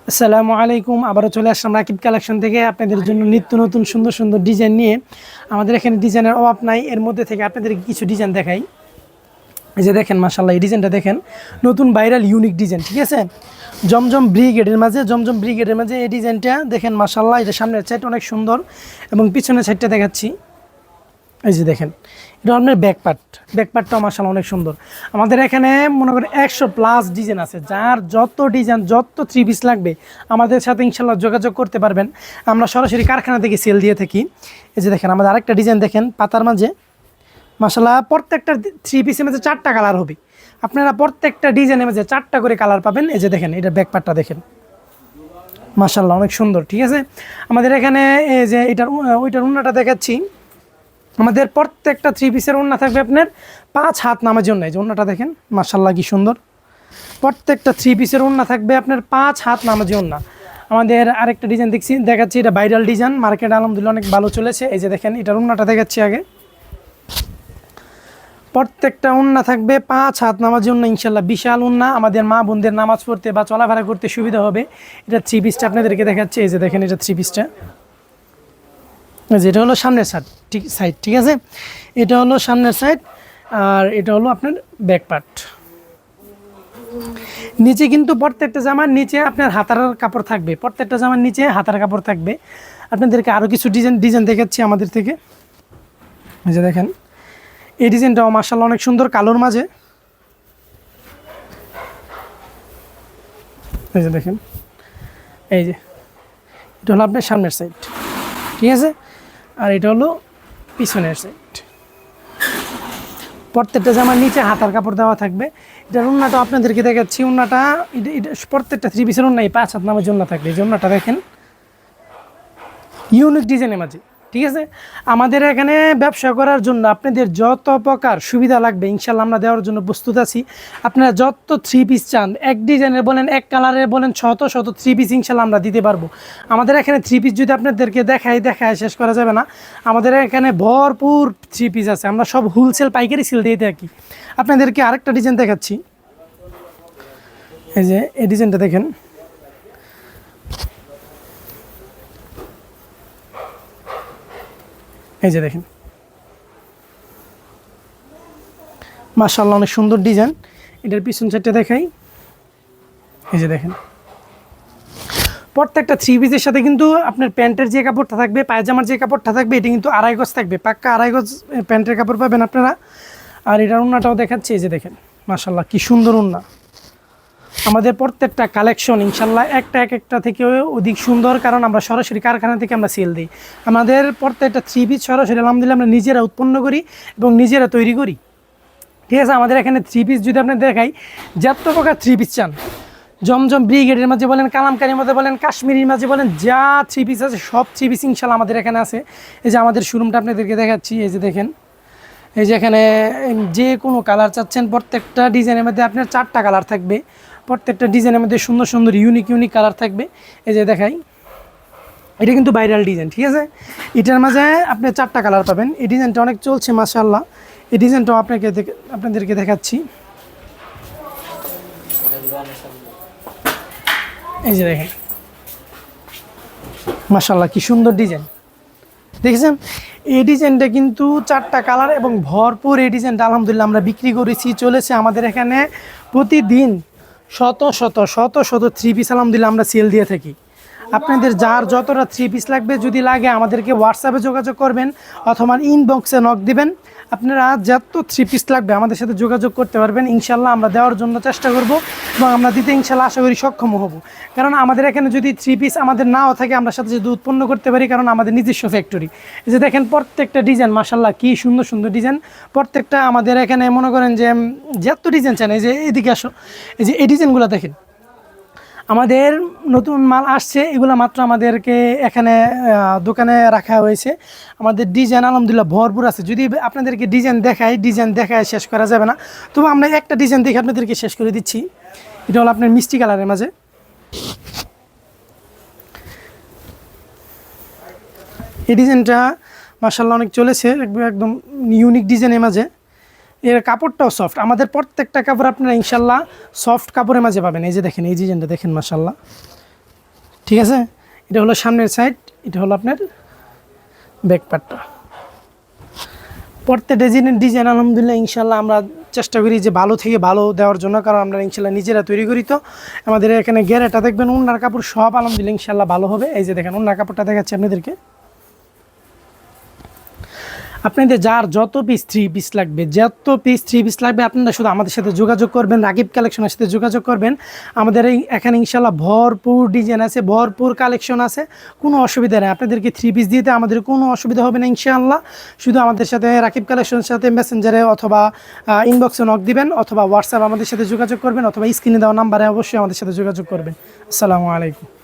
আসসালামু আলাইকুম। আবারও চলে আসলাম রাকিব কালেকশন থেকে আপনাদের জন্য নিত্য নতুন সুন্দর সুন্দর ডিজাইন নিয়ে। আমাদের এখানে ডিজাইনের অভাব নাই। এর মধ্যে থেকে আপনাদের কিছু ডিজাইন দেখাই। এই যে দেখেন, মাশাআল্লাহ, এই ডিজাইনটা দেখেন, নতুন ভাইরাল ইউনিক ডিজাইন, ঠিক আছে। জমজম ব্রিগেডের মাঝে এই ডিজাইনটা দেখেন, মাশাআল্লাহ। এটা সামনের সাইড অনেক সুন্দর এবং পিছনের সাইডটা দেখাচ্ছি। এই যে দেখেন, এটা আপনার ব্যাকপার্টটাও মাশাআল্লাহ অনেক সুন্দর। আমাদের এখানে মনে করেন 100+ ডিজাইন আছে। যার যত ডিজাইন, যত 3 পিস লাগবে আমাদের সাথে ইনশাল্লাহ যোগাযোগ করতে পারবেন। আমরা সরাসরি কারখানা থেকে সেল দিয়ে থাকি। এই যে দেখেন, আমাদের আরেকটা ডিজাইন দেখেন, পাতার মাঝে মাশাআল্লাহ প্রত্যেকটা 3 পিসের মাঝে 4টা কালার হবে। আপনারা প্রত্যেকটা ডিজাইনের মাঝে 4টা করে কালার পাবেন। এই যে দেখেন, এটা ব্যাকপার্টটা দেখেন, মাশাআল্লাহ অনেক সুন্দর, ঠিক আছে। আমাদের এখানে এই যে ওইটার উন্নাটা দেখাচ্ছি। আমাদের প্রত্যেকটা 3 পিসের ওড়না থাকবে আপনার 5 হাত নামার জন্য। এই যে ওড়নাটা দেখেন, মাশাআল্লাহ কি সুন্দর। প্রত্যেকটা 3 পিসের ওড়না থাকবে আপনার 5 হাত নামার জন্য। আমাদের আরেকটা ডিজাইন দেখাচ্ছি, এটা ভাইরাল ডিজাইন, মার্কেট আলহামদুলিল্লাহ অনেক ভালো চলেছে। এই যে দেখেন, এটার ওড়নাটা দেখাচ্ছি আগে। প্রত্যেকটা ওড়না থাকবে 5 হাত নামার জন্য ইনশাল্লাহ। বিশাল ওড়না, আমাদের মা বোনদের নামাজ পড়তে বা চলাফেরা করতে সুবিধা হবে। এটা 3 পিসটা আপনাদেরকে দেখাচ্ছি। এই যে দেখেন, এটা 3 পিসটা। যেটা হলো সামনের সাইড, ঠিক আছে। এটা হলো সামনের সাইড, আর এটা হলো আপনার ব্যাক পার্ট। নিচে কিন্তু প্রত্যেকটা জামার নিচে আপনার হাতার কাপড় থাকবে। প্রত্যেকটা জামার নিচে হাতার কাপড় থাকবে। আপনাদেরকে আরও কিছু ডিজাইন দেখাচ্ছি আমাদের থেকে। এই যে দেখেন, এই ডিজাইনটাও মাশাআল্লাহ অনেক সুন্দর, কালোর মাঝে। এই যে দেখেন, এই যে এটা হলো আপনার সামনের সাইড, ঠিক আছে। আর এটা হলো পিছনের সাইড। প্রত্যেকটা জামার নিচে হাতার কাপড় দেওয়া থাকবে। এটার ওড়নাটা আপনাদেরকে দেখাচ্ছি। ওড়নাটা এটা প্রত্যেকটা 3 পিসের ওড়নাই 5 হাত নামের জন্য থাকবে। এই যে ওড়নাটা দেখেন, ইউনিক ডিজাইনের মাঝে, ঠিক আছে। আমাদের এখানে ব্যবসা করার জন্য আপনাদের যত প্রকার সুবিধা লাগবে ইনশাল্লাহ আমরা দেওয়ার জন্য প্রস্তুত আছি। আপনারা যত 3 পিস চান, এক ডিজাইনের বলেন, এক কালারের বলেন, শত 3 পিস ইনশাল্লাহ আমরা দিতে পারবো। আমাদের এখানে 3 পিস যদি আপনাদেরকে দেখায় শেষ করা যাবে না। আমাদের এখানে ভরপুর 3 পিস আছে। আমরা সব হোলসেল পাইকারি সেল দিয়ে থাকি। আপনাদেরকে আরেকটা ডিজাইন দেখাচ্ছি। এই যে এই ডিজাইনটা দেখেন, এই যে দেখেন, মাশাআল্লাহ অনেক সুন্দর ডিজাইন। এটার পিছন সাইডটা দেখাই। এই যে দেখেন, প্রত্যেকটা 3 পিসের সাথে কিন্তু আপনার প্যান্টের যে কাপড়টা থাকবে, পায়জামার যে কাপড়টা থাকবে, এটা কিন্তু 2.5 গজ থাকবে। পাক্কা 2.5 গজ প্যান্টের কাপড় পাবেন আপনারা। আর এটার ওড়নাটাও দেখাচ্ছি। এই যে দেখেন, মাশাআল্লাহ কি সুন্দর ওড়না। আমাদের প্রত্যেকটা কালেকশন ইনশাল্লাহ একটা থেকে অধিক সুন্দর, কারণ আমরা সরাসরি কারখানা থেকে আমরা সেল দিই। আমাদের প্রত্যেকটা 3 পিস সরাসরি আলহামদুলিল্লাহ আমরা নিজেরা উৎপন্ন করি এবং নিজেরা তৈরি করি, ঠিক আছে। আমাদের এখানে 3 পিস যদি আপনার দেখাই, যত প্রকার 3 পিস চান, জমজম ব্রিগেডের মাঝে বলেন, কালামকারীর মাঝে বলেন, কাশ্মীরির মাঝে বলেন, যা 3 পিস আছে সব 3 পিস ইনশাল্লাহ আমাদের এখানে আছে। এই যে আমাদের শোরুমটা আপনাদেরকে দেখাচ্ছি। এই যে দেখেন, এই যে এখানে যে কোনো কালার চাচ্ছেন, প্রত্যেকটা ডিজাইনের মধ্যে আপনার 4টা কালার থাকবে। প্রত্যেকটা ডিজাইনের মধ্যে সুন্দর সুন্দর ইউনিক কালার থাকবে। এই যে দেখাই, এটা কিন্তু ভাইরাল ডিজাইন, ঠিক আছে। এটার মাঝে আপনি 4টা কালার পাবেন। এই ডিজাইনটা অনেক চলছে মাশাআল্লাহ। এই ডিজাইনটাও আপনাদেরকে দেখাচ্ছি। এই যে দেখেন, মাশাআল্লাহ কি সুন্দর ডিজাইন, দেখেছেন। এই ডিজাইনটা কিন্তু 4টা কালার এবং ভরপুর। এই ডিজাইনটা আলহামদুলিল্লাহ আমরা বিক্রি করেছি, চলেছে আমাদের এখানে প্রতিদিন শত 3 পিস আলহামদুলিল্লাহ আমরা সেল দিয়ে থাকি। আপনাদের যার যতটা 3 পিস লাগবে, যদি লাগে আমাদেরকে হোয়াটসঅ্যাপে যোগাযোগ করবেন অথবা ইনবক্সে নক দিবেন। আপনারা যত 3 পিস লাগবে আমাদের সাথে যোগাযোগ করতে পারবেন। ইনশাল্লাহ আমরা দেওয়ার জন্য চেষ্টা করব এবং আমরা দিতে ইনশাল্লাহ আশা করি সক্ষম হব। কারণ আমাদের এখানে যদি 3 পিস আমাদের নাও থাকে, আমরা সাথে সাথে উৎপন্ন করতে পারি, কারণ আমাদের নিজস্ব ফ্যাক্টরি। এই যে দেখেন, প্রত্যেকটা ডিজাইন মাশাআল্লাহ কি সুন্দর সুন্দর ডিজাইন। প্রত্যেকটা আমাদের এখানে মনে করেন যে যত ডিজাইন চান, এই যে এদিকে আসো, এই যে এই ডিজাইনগুলো দেখেন, আমাদের নতুন মাল আসছে। এগুলো মাত্র আমাদেরকে এখানে দোকানে রাখা হয়েছে। আমাদের ডিজাইন আলহামদুলিল্লাহ ভরপুর আছে। যদি আপনাদেরকে ডিজাইন দেখায় শেষ করা যাবে না। তবু আমরা একটা ডিজাইন দেখে আপনাদেরকে শেষ করে দিচ্ছি। এটা হলো আপনার মিষ্টি কালারের মাঝে। এই ডিজাইনটা মাশাআল্লাহ অনেক চলেছে, একদম ইউনিক ডিজাইনের মাঝে। এর কাপড়টাও সফট। আমাদের প্রত্যেকটা কাপড় আপনারা ইনশাল্লাহ সফট কাপড়ের মাঝে পাবেন। এই যে দেখেন, এই ডিজাইনটা দেখেন, মাশাআল্লাহ ঠিক আছে, এটা হলো সামনের সাইড, এটা হলো আপনার ব্যাক পার্টটা। প্রত্যেকটা ডিজাইন আলহামদুলিল্লাহ ইনশাল্লাহ আমরা চেষ্টা করি যে ভালো থেকে ভালো দেওয়ার জন্য, কারণ আমরা ইনশাল্লাহ নিজেরা তৈরি করি। তো আমাদের এখানে গেরাটা দেখবেন, ওনার কাপড় সব আলহামদুলিল্লাহ ইনশাল্লাহ ভালো হবে। এই যে দেখেন ওনার কাপড়টা দেখাচ্ছি আপনাদেরকে। আপনাদের যার যত পিস 3 পিস লাগবে, যত পিস 3 পিস লাগবে, আপনারা শুধু আমাদের সাথে যোগাযোগ করবেন, রাকিব কালেকশনের সাথে যোগাযোগ করবেন। আমাদের এখানে ইনশাল্লাহ ভরপুর ডিজাইন আছে, ভরপুর কালেকশন আছে, কোনো অসুবিধা নেই। আপনাদেরকে 3 পিস দিতে আমাদের কোনো অসুবিধা হবে না ইনশাআল্লাহ। শুধু আমাদের সাথে রাকিব কালেকশনের সাথে মেসেঞ্জারে অথবা ইনবক্সে নক দিবেন, অথবা হোয়াটসঅ্যাপ আমাদের সাথে যোগাযোগ করবেন, অথবা স্ক্রিনে দেওয়া নাম্বারে অবশ্যই আমাদের সাথে যোগাযোগ করবেন। আসসালামু আলাইকুম।